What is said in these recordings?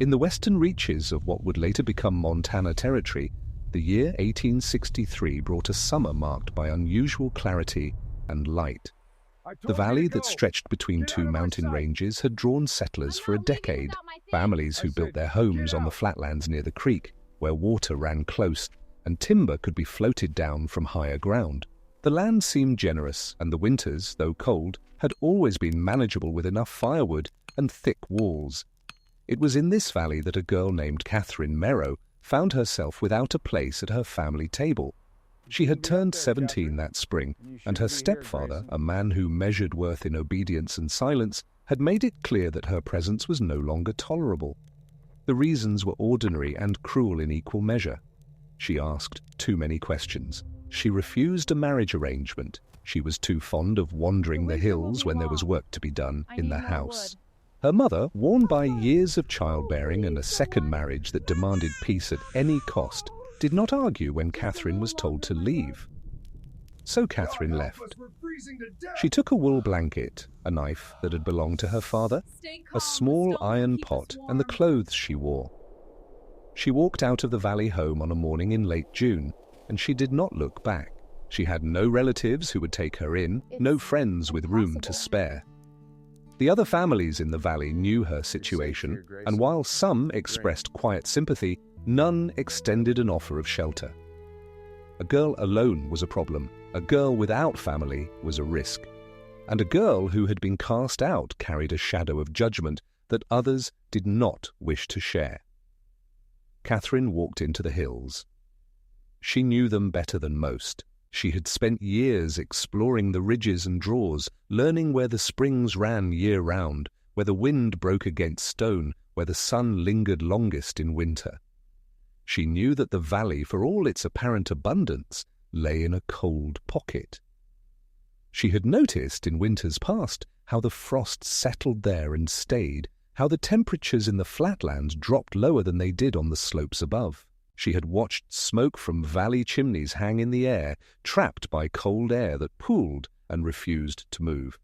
In the western reaches of what would later become Montana Territory, the year 1863 brought a summer marked by unusual clarity and light. The valley that stretched between two mountain ranges had drawn settlers for a decade, families who built their homes on the flatlands near the creek, where water ran close and timber could be floated down from higher ground. The land seemed generous, and the winters, though cold, had always been manageable with enough firewood and thick walls. It was in this valley that a girl named Catherine Merrow found herself without a place at her family table. She had turned 17 that spring, and her stepfather, a man who measured worth in obedience and silence, had made it clear that her presence was no longer tolerable. The reasons were ordinary and cruel in equal measure. She asked too many questions. She refused a marriage arrangement. She was too fond of wandering the hills when there was work to be done in the house. Her mother, worn by years of childbearing and a second marriage that demanded peace at any cost, did not argue when Catherine was told to leave. So Catherine left. She took a wool blanket, a knife that had belonged to her father, a small iron pot, and the clothes she wore. She walked out of the valley home on a morning in late June, and she did not look back. She had no relatives who would take her in, no friends with room to spare. The other families in the valley knew her situation, and while some expressed quiet sympathy, none extended an offer of shelter. A girl alone was a problem. A girl without family was a risk. And a girl who had been cast out carried a shadow of judgment that others did not wish to share. Catherine walked into the hills. She knew them better than most. She had spent years exploring the ridges and draws, learning where the springs ran year-round, where the wind broke against stone, where the sun lingered longest in winter. She knew that the valley, for all its apparent abundance, lay in a cold pocket. She had noticed in winters past how the frost settled there and stayed, how the temperatures in the flatlands dropped lower than they did on the slopes above. She had watched smoke from valley chimneys hang in the air, trapped by cold air that pooled and refused to move.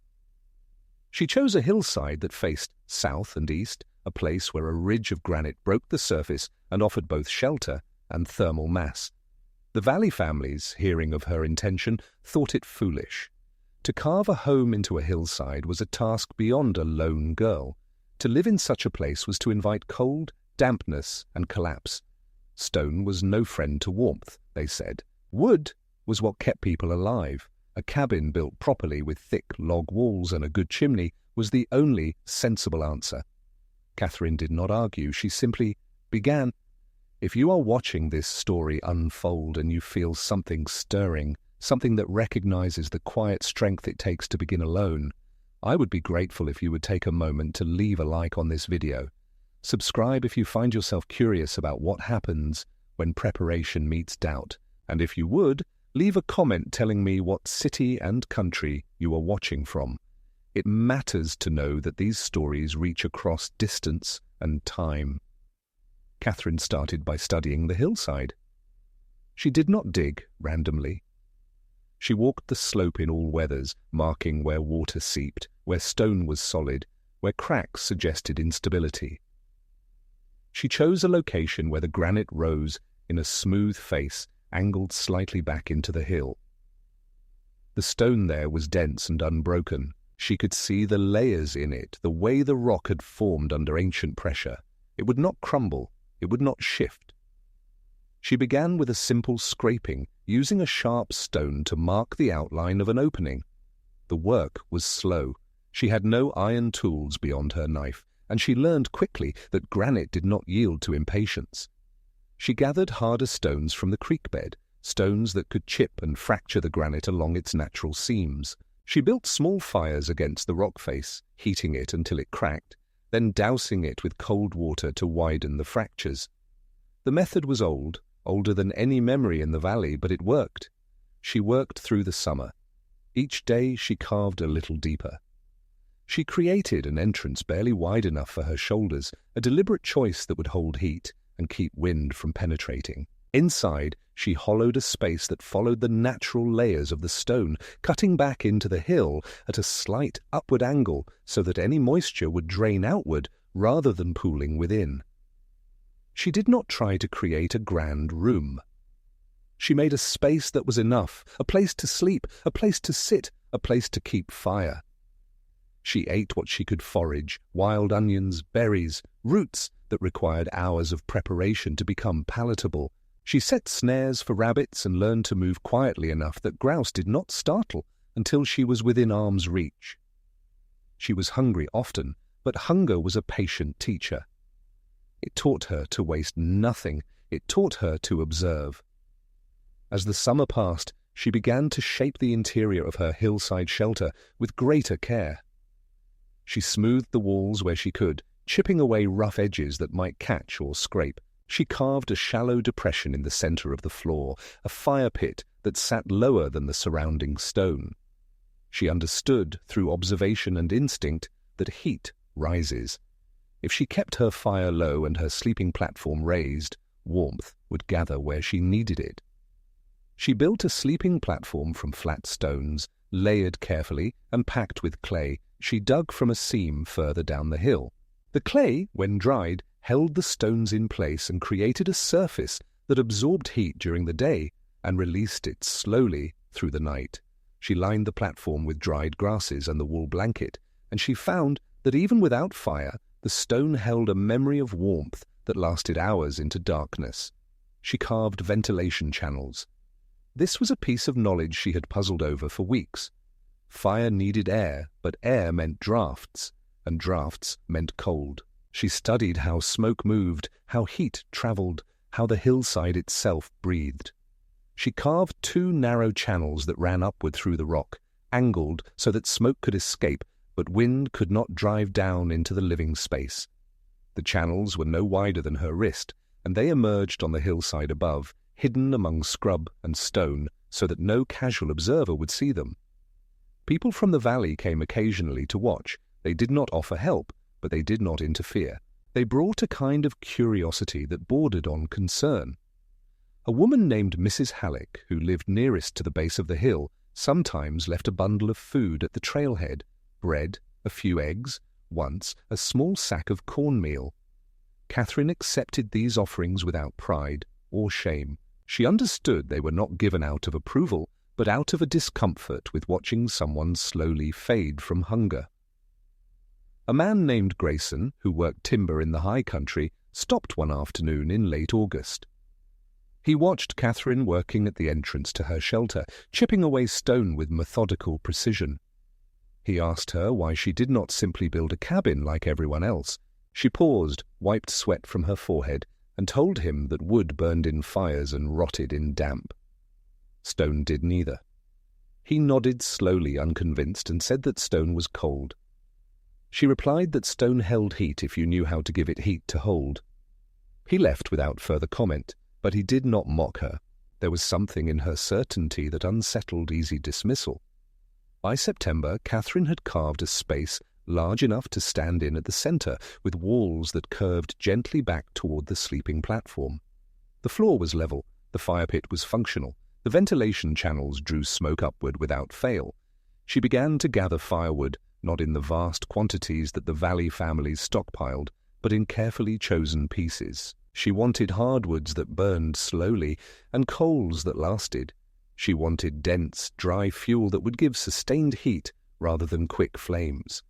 She chose a hillside that faced south and east, a place where a ridge of granite broke the surface and offered both shelter and thermal mass. The valley families, hearing of her intention, thought it foolish. To carve a home into a hillside was a task beyond a lone girl. To live in such a place was to invite cold, dampness, and collapse. Stone was no friend to warmth, they said. Wood was what kept people alive. A cabin built properly with thick log walls and a good chimney was the only sensible answer. Catherine did not argue. She simply began. If you are watching this story unfold and you feel something stirring, something that recognizes the quiet strength it takes to begin alone, I would be grateful if you would take a moment to leave a like on this video. Subscribe if you find yourself curious about what happens when preparation meets doubt. And if you would, leave a comment telling me what city and country you are watching from. It matters to know that these stories reach across distance and time. Catherine started by studying the hillside. She did not dig randomly. She walked the slope in all weathers, marking where water seeped, where stone was solid, where cracks suggested instability. She chose a location where the granite rose in a smooth face, angled slightly back into the hill. The stone there was dense and unbroken. She could see the layers in it, the way the rock had formed under ancient pressure. It would not crumble. It would not shift. She began with a simple scraping, using a sharp stone to mark the outline of an opening. The work was slow. She had no iron tools beyond her knife, and she learned quickly that granite did not yield to impatience. She gathered harder stones from the creek bed, stones that could chip and fracture the granite along its natural seams. She built small fires against the rock face, heating it until it cracked, then dousing it with cold water to widen the fractures. The method was old, older than any memory in the valley, but it worked. She worked through the summer. Each day she carved a little deeper. She created an entrance barely wide enough for her shoulders, a deliberate choice that would hold heat and keep wind from penetrating. Inside, she hollowed a space that followed the natural layers of the stone, cutting back into the hill at a slight upward angle so that any moisture would drain outward rather than pooling within. She did not try to create a grand room. She made a space that was enough, a place to sleep, a place to sit, a place to keep fire. She ate what she could forage, wild onions, berries, roots that required hours of preparation to become palatable. She set snares for rabbits and learned to move quietly enough that grouse did not startle until she was within arm's reach. She was hungry often, but hunger was a patient teacher. It taught her to waste nothing. It taught her to observe. As the summer passed, she began to shape the interior of her hillside shelter with greater care. She smoothed the walls where she could, chipping away rough edges that might catch or scrape. She carved a shallow depression in the center of the floor, a fire pit that sat lower than the surrounding stone. She understood, through observation and instinct, that heat rises. If she kept her fire low and her sleeping platform raised, warmth would gather where she needed it. She built a sleeping platform from flat stones, layered carefully and packed with clay. She dug from a seam further down the hill. The clay, when dried, held the stones in place and created a surface that absorbed heat during the day and released it slowly through the night. She lined the platform with dried grasses and the wool blanket, and she found that even without fire, the stone held a memory of warmth that lasted hours into darkness. She carved ventilation channels. This was a piece of knowledge she had puzzled over for weeks. Fire needed air, but air meant drafts, and drafts meant cold. She studied how smoke moved, how heat traveled, how the hillside itself breathed. She carved 2 narrow channels that ran upward through the rock, angled so that smoke could escape, but wind could not drive down into the living space. The channels were no wider than her wrist, and they emerged on the hillside above, hidden among scrub and stone, so that no casual observer would see them. People from the valley came occasionally to watch. They did not offer help, but they did not interfere. They brought a kind of curiosity that bordered on concern. A woman named Mrs. Halleck, who lived nearest to the base of the hill, sometimes left a bundle of food at the trailhead, bread, a few eggs, once a small sack of cornmeal. Catherine accepted these offerings without pride or shame. She understood they were not given out of approval, but out of a discomfort with watching someone slowly fade from hunger. A man named Grayson, who worked timber in the high country, stopped one afternoon in late August. He watched Catherine working at the entrance to her shelter, chipping away stone with methodical precision. He asked her why she did not simply build a cabin like everyone else. She paused, wiped sweat from her forehead, and told him that wood burned in fires and rotted in damp. Stone did neither. He nodded slowly, unconvinced, and said that stone was cold. She replied that stone held heat if you knew how to give it heat to hold. He left without further comment, but he did not mock her. There was something in her certainty that unsettled easy dismissal. By September, Catherine had carved a space large enough to stand in at the center, with walls that curved gently back toward the sleeping platform. The floor was level, the fire pit was functional, the ventilation channels drew smoke upward without fail. She began to gather firewood, not in the vast quantities that the Valley families stockpiled, but in carefully chosen pieces. She wanted hardwoods that burned slowly and coals that lasted. She wanted dense, dry fuel that would give sustained heat rather than quick flames.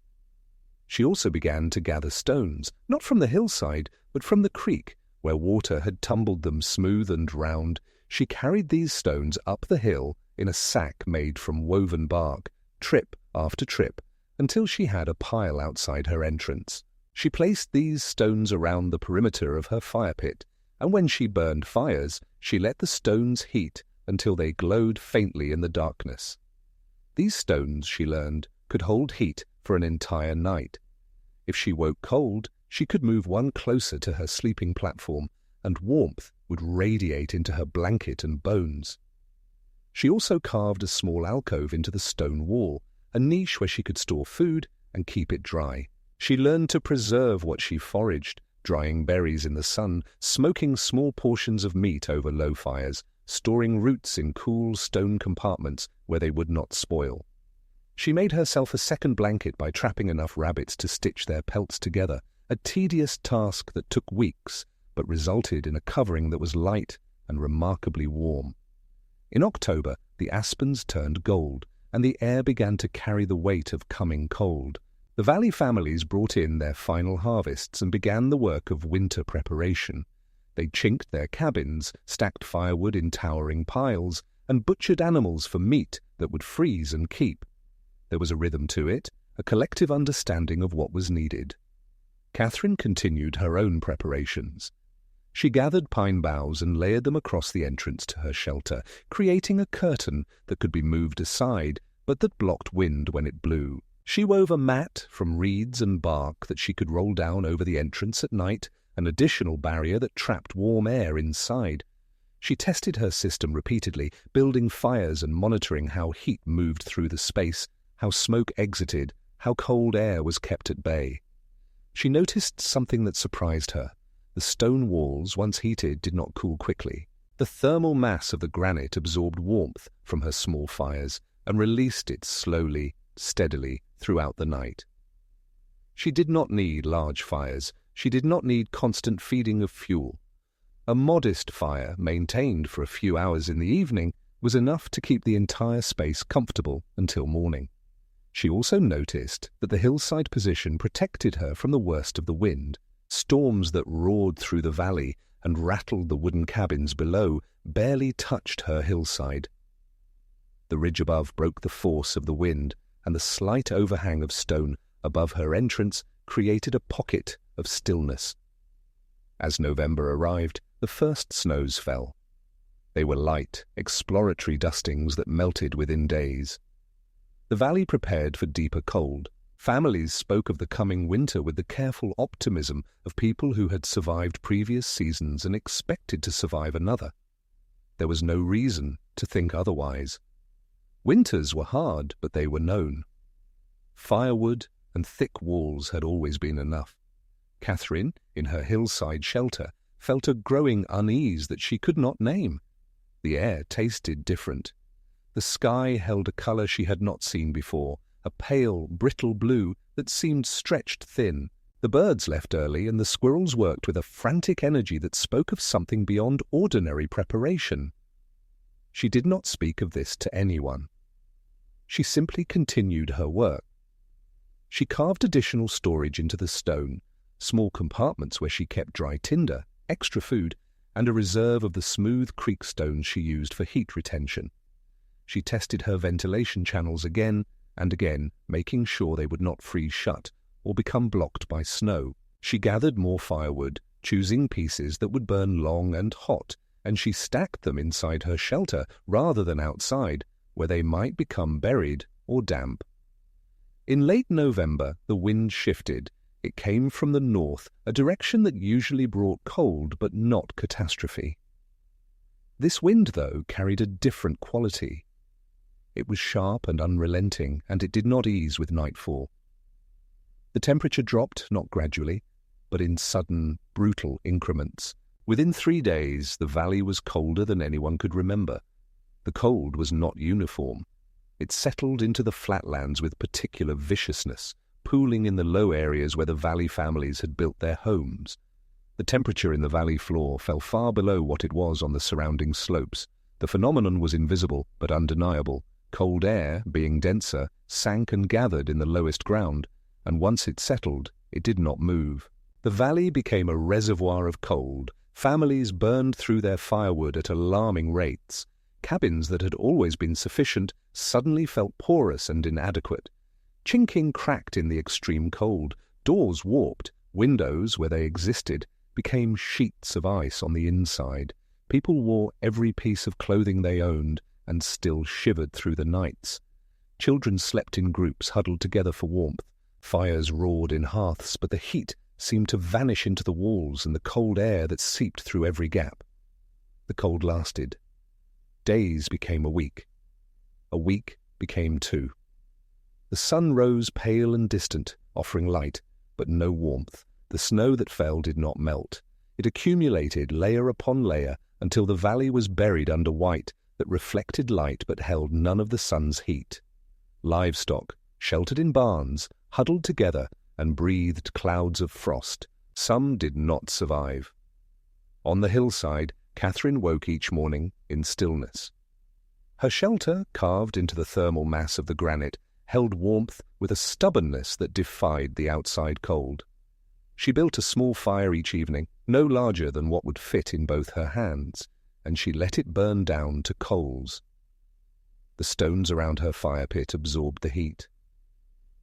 She also began to gather stones, not from the hillside, but from the creek, where water had tumbled them smooth and round. She carried these stones up the hill in a sack made from woven bark, trip after trip, until she had a pile outside her entrance. She placed these stones around the perimeter of her fire pit, and when she burned fires, she let the stones heat until they glowed faintly in the darkness. These stones, she learned, could hold heat for an entire night. If she woke cold, she could move one closer to her sleeping platform, and warmth would radiate into her blanket and bones. She also carved a small alcove into the stone wall, a niche where she could store food and keep it dry. She learned to preserve what she foraged, drying berries in the sun, smoking small portions of meat over low fires, storing roots in cool stone compartments where they would not spoil. She made herself a second blanket by trapping enough rabbits to stitch their pelts together, a tedious task that took weeks, but resulted in a covering that was light and remarkably warm. In October, the aspens turned gold, and the air began to carry the weight of coming cold. The valley families brought in their final harvests and began the work of winter preparation. They chinked their cabins, stacked firewood in towering piles, and butchered animals for meat that would freeze and keep. There was a rhythm to it, a collective understanding of what was needed. Catherine continued her own preparations. She gathered pine boughs and layered them across the entrance to her shelter, creating a curtain that could be moved aside, but that blocked wind when it blew. She wove a mat from reeds and bark that she could roll down over the entrance at night, an additional barrier that trapped warm air inside. She tested her system repeatedly, building fires and monitoring how heat moved through the space, how smoke exited, how cold air was kept at bay. She noticed something that surprised her. The stone walls, once heated, did not cool quickly. The thermal mass of the granite absorbed warmth from her small fires and released it slowly, steadily, throughout the night. She did not need large fires. She did not need constant feeding of fuel. A modest fire, maintained for a few hours in the evening, was enough to keep the entire space comfortable until morning. She also noticed that the hillside position protected her from the worst of the wind. Storms that roared through the valley and rattled the wooden cabins below barely touched her hillside. The ridge above broke the force of the wind, and the slight overhang of stone above her entrance created a pocket of stillness. As November arrived, the first snows fell. They were light, exploratory dustings that melted within days. The valley prepared for deeper cold. Families spoke of the coming winter with the careful optimism of people who had survived previous seasons and expected to survive another. There was no reason to think otherwise. Winters were hard, but they were known. Firewood and thick walls had always been enough. Catherine, in her hillside shelter, felt a growing unease that she could not name. The air tasted different. The sky held a color she had not seen before, a pale, brittle blue that seemed stretched thin. The birds left early, and the squirrels worked with a frantic energy that spoke of something beyond ordinary preparation. She did not speak of this to anyone. She simply continued her work. She carved additional storage into the stone, small compartments where she kept dry tinder, extra food, and a reserve of the smooth creek stones she used for heat retention. She tested her ventilation channels again and again, making sure they would not freeze shut or become blocked by snow. She gathered more firewood, choosing pieces that would burn long and hot, and she stacked them inside her shelter rather than outside, where they might become buried or damp. In late November, the wind shifted. It came from the north, a direction that usually brought cold but not catastrophe. This wind, though, carried a different quality. It was sharp and unrelenting, and it did not ease with nightfall. The temperature dropped not gradually, but in sudden, brutal increments. Within 3 days, the valley was colder than anyone could remember. The cold was not uniform. It settled into the flatlands with particular viciousness, pooling in the low areas where the valley families had built their homes. The temperature in the valley floor fell far below what it was on the surrounding slopes. The phenomenon was invisible but undeniable. Cold air, being denser, sank and gathered in the lowest ground, and once it settled, it did not move. The valley became a reservoir of cold. Families burned through their firewood at alarming rates. Cabins that had always been sufficient suddenly felt porous and inadequate. Chinking cracked in the extreme cold. Doors warped. Windows, where they existed, became sheets of ice on the inside. People wore every piece of clothing they owned and still shivered through the nights. Children slept in groups huddled together for warmth. Fires roared in hearths, but the heat seemed to vanish into the walls and the cold air that seeped through every gap. The cold lasted. Days became a week. A week became 2. The sun rose pale and distant, offering light, but no warmth. The snow that fell did not melt. It accumulated layer upon layer until the valley was buried under white that reflected light but held none of the sun's heat. Livestock, sheltered in barns, huddled together and breathed clouds of frost. Some did not survive. On the hillside, Catherine woke each morning in stillness. Her shelter, carved into the thermal mass of the granite, held warmth with a stubbornness that defied the outside cold. She built a small fire each evening, no larger than what would fit in both her hands, and she let it burn down to coals. The stones around her fire pit absorbed the heat.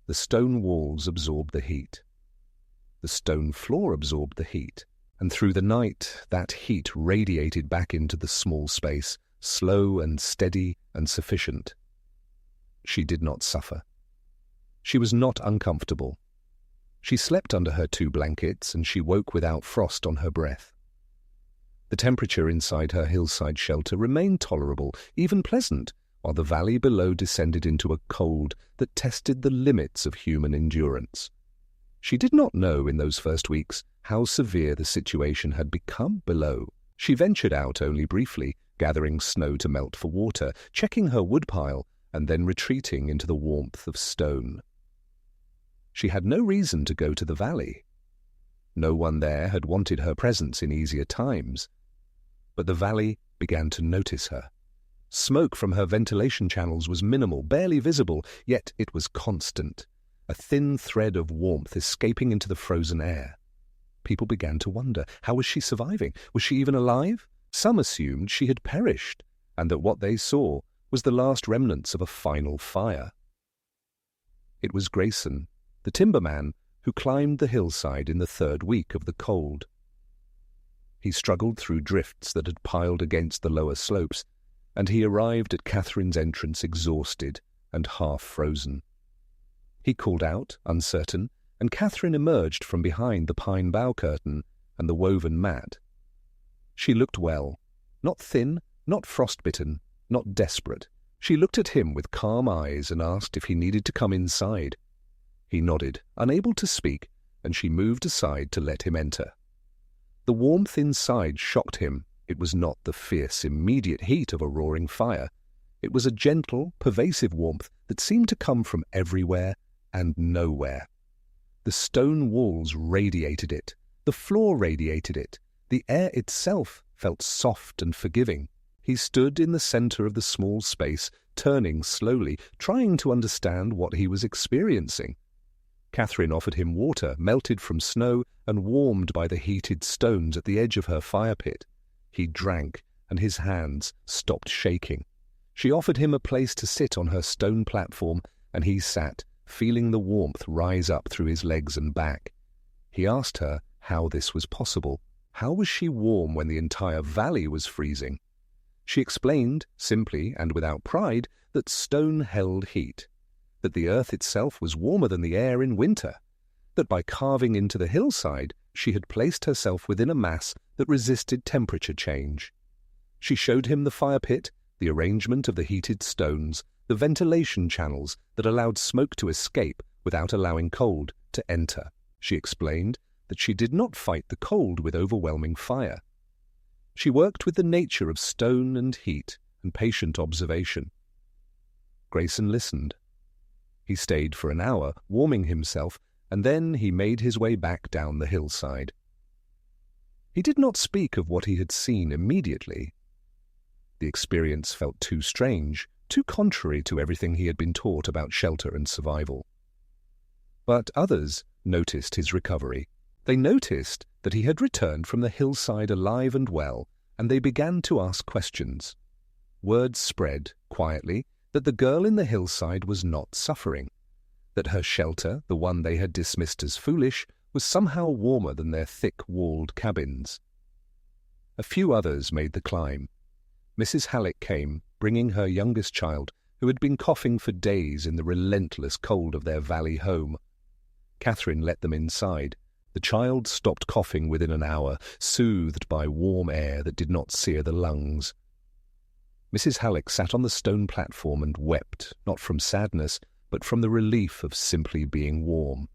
The stone walls absorbed the heat. The stone floor absorbed the heat, and through the night that heat radiated back into the small space, slow and steady and sufficient. She did not suffer. She was not uncomfortable. She slept under her 2 blankets, and she woke without frost on her breath. The temperature inside her hillside shelter remained tolerable, even pleasant, while the valley below descended into a cold that tested the limits of human endurance. She did not know in those first weeks how severe the situation had become below. She ventured out only briefly, gathering snow to melt for water, checking her woodpile, and then retreating into the warmth of stone. She had no reason to go to the valley. No one there had wanted her presence in easier times. But the valley began to notice her. Smoke from her ventilation channels was minimal, barely visible, yet it was constant, a thin thread of warmth escaping into the frozen air. People began to wonder, how was she surviving? Was she even alive? Some assumed she had perished, and that what they saw was the last remnants of a final fire. It was Grayson, the timberman, who climbed the hillside in the 3rd week of the cold. He struggled through drifts that had piled against the lower slopes, and he arrived at Catherine's entrance exhausted and half-frozen. He called out, uncertain, and Catherine emerged from behind the pine bough curtain and the woven mat. She looked well, not thin, not frostbitten, not desperate. She looked at him with calm eyes and asked if he needed to come inside. He nodded, unable to speak, and she moved aside to let him enter. The warmth inside shocked him. It was not the fierce, immediate heat of a roaring fire. It was a gentle, pervasive warmth that seemed to come from everywhere and nowhere. The stone walls radiated it. The floor radiated it. The air itself felt soft and forgiving. He stood in the center of the small space, turning slowly, trying to understand what he was experiencing. Catherine offered him water, melted from snow and warmed by the heated stones at the edge of her fire pit. He drank, and his hands stopped shaking. She offered him a place to sit on her stone platform, and he sat, feeling the warmth rise up through his legs and back. He asked her how this was possible. How was she warm when the entire valley was freezing? She explained, simply and without pride, that stone held heat, that the earth itself was warmer than the air in winter, that by carving into the hillside she had placed herself within a mass that resisted temperature change. She showed him the fire pit, the arrangement of the heated stones, the ventilation channels that allowed smoke to escape without allowing cold to enter. She explained that she did not fight the cold with overwhelming fire. She worked with the nature of stone and heat and patient observation. Grayson listened. He stayed for an hour, warming himself, and then he made his way back down the hillside. He did not speak of what he had seen immediately. The experience felt too strange, too contrary to everything he had been taught about shelter and survival. But others noticed his recovery. They noticed that he had returned from the hillside alive and well, and they began to ask questions. Word spread, quietly, that the girl in the hillside was not suffering, that her shelter, the one they had dismissed as foolish, was somehow warmer than their thick-walled cabins. A few others made the climb. Mrs. Halleck came, bringing her youngest child, who had been coughing for days in the relentless cold of their valley home. Catherine let them inside. The child stopped coughing within an hour, soothed by warm air that did not sear the lungs. Mrs. Halleck sat on the stone platform and wept, not from sadness, but from the relief of simply being warm.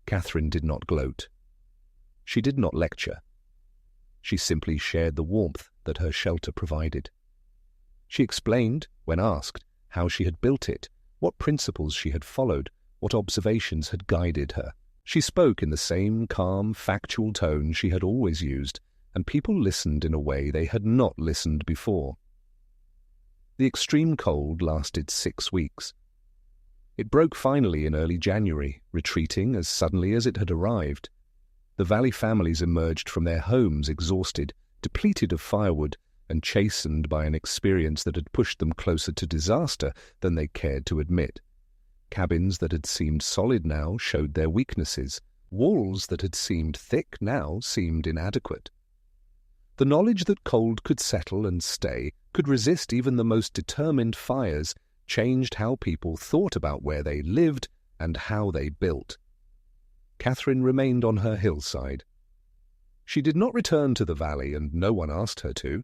Catherine did not gloat. She did not lecture. She simply shared the warmth that her shelter provided. She explained, when asked, how she had built it, what principles she had followed, what observations had guided her. She spoke in the same calm, factual tone she had always used, and people listened in a way they had not listened before. The extreme cold lasted 6 weeks. It broke finally in early January, retreating as suddenly as it had arrived. The valley families emerged from their homes exhausted, depleted of firewood, and chastened by an experience that had pushed them closer to disaster than they cared to admit. Cabins that had seemed solid now showed their weaknesses. Walls that had seemed thick now seemed inadequate. The knowledge that cold could settle and stay, could resist even the most determined fires, changed how people thought about where they lived and how they built. Catherine remained on her hillside. She did not return to the valley, and no one asked her to.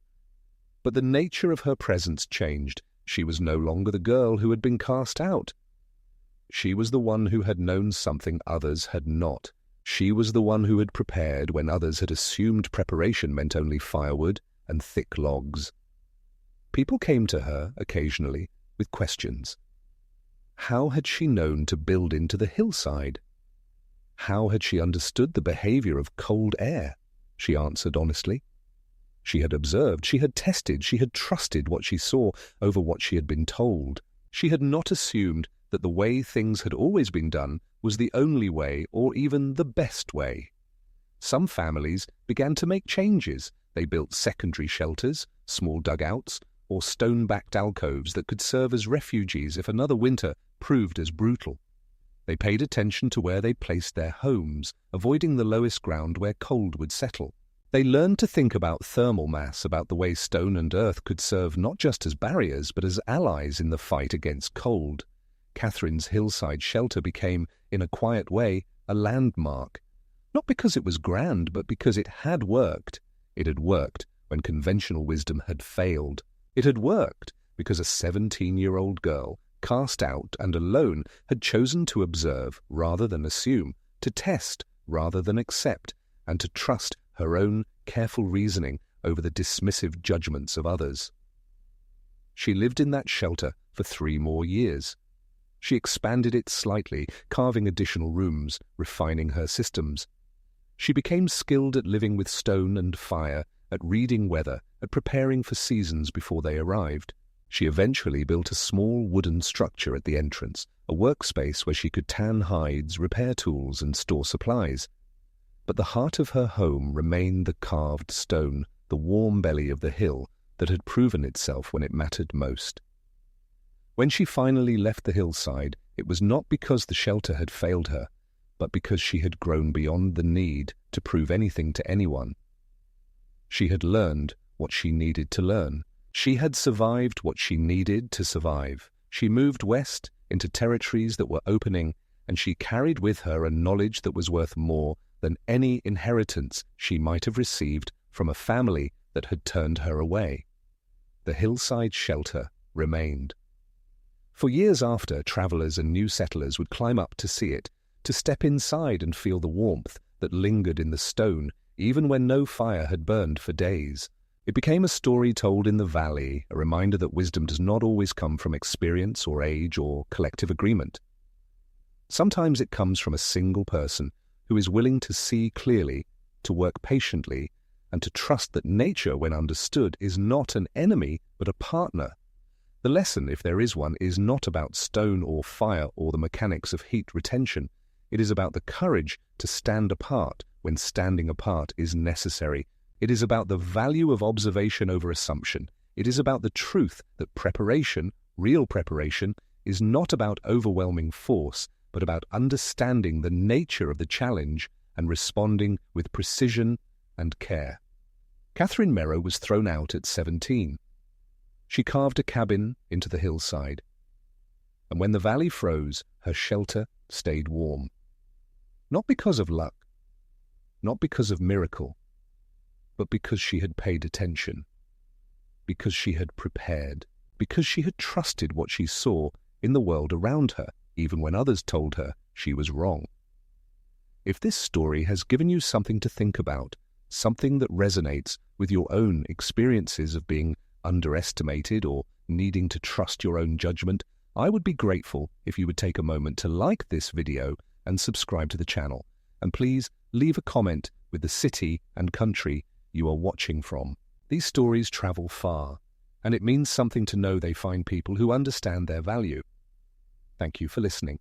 But the nature of her presence changed. She was no longer the girl who had been cast out. She was the one who had known something others had not. She was the one who had prepared when others had assumed preparation meant only firewood and thick logs. People came to her, occasionally, with questions. How had she known to build into the hillside? How had she understood the behavior of cold air? She answered honestly. She had observed, she had tested, she had trusted what she saw over what she had been told. She had not assumed that the way things had always been done was the only way or even the best way. Some families began to make changes. They built secondary shelters, small dugouts, or stone-backed alcoves that could serve as refuges if another winter proved as brutal. They paid attention to where they placed their homes, avoiding the lowest ground where cold would settle. They learned to think about thermal mass, about the way stone and earth could serve not just as barriers but as allies in the fight against cold. Catherine's hillside shelter became, in a quiet way, a landmark. Not because it was grand, but because it had worked. It had worked when conventional wisdom had failed. It had worked because a 17-year-old girl, cast out and alone, had chosen to observe rather than assume, to test rather than accept, and to trust her own careful reasoning over the dismissive judgments of others. She lived in that shelter for 3 more years. She expanded it slightly, carving additional rooms, refining her systems. She became skilled at living with stone and fire, at reading weather, at preparing for seasons before they arrived. She eventually built a small wooden structure at the entrance, a workspace where she could tan hides, repair tools, and store supplies. But the heart of her home remained the carved stone, the warm belly of the hill that had proven itself when it mattered most. When she finally left the hillside, it was not because the shelter had failed her, but because she had grown beyond the need to prove anything to anyone. She had learned what she needed to learn. She had survived what she needed to survive. She moved west into territories that were opening, and she carried with her a knowledge that was worth more than any inheritance she might have received from a family that had turned her away. The hillside shelter remained. For years after, travelers and new settlers would climb up to see it, to step inside and feel the warmth that lingered in the stone, even when no fire had burned for days. It became a story told in the valley, a reminder that wisdom does not always come from experience or age or collective agreement. Sometimes it comes from a single person who is willing to see clearly, to work patiently, and to trust that nature, when understood, is not an enemy but a partner. The lesson, if there is one, is not about stone or fire or the mechanics of heat retention. It is about the courage to stand apart when standing apart is necessary. It is about the value of observation over assumption. It is about the truth that preparation, real preparation, is not about overwhelming force, but about understanding the nature of the challenge and responding with precision and care. Catherine Merrow was thrown out at 17. She carved a cabin into the hillside, and when the valley froze, her shelter stayed warm. Not because of luck, not because of miracle, but because she had paid attention, because she had prepared, because she had trusted what she saw in the world around her, even when others told her she was wrong. If this story has given you something to think about, something that resonates with your own experiences of being underestimated or needing to trust your own judgment, I would be grateful if you would take a moment to like this video and subscribe to the channel. And please leave a comment with the city and country you are watching from. These stories travel far, and it means something to know they find people who understand their value. Thank you for listening.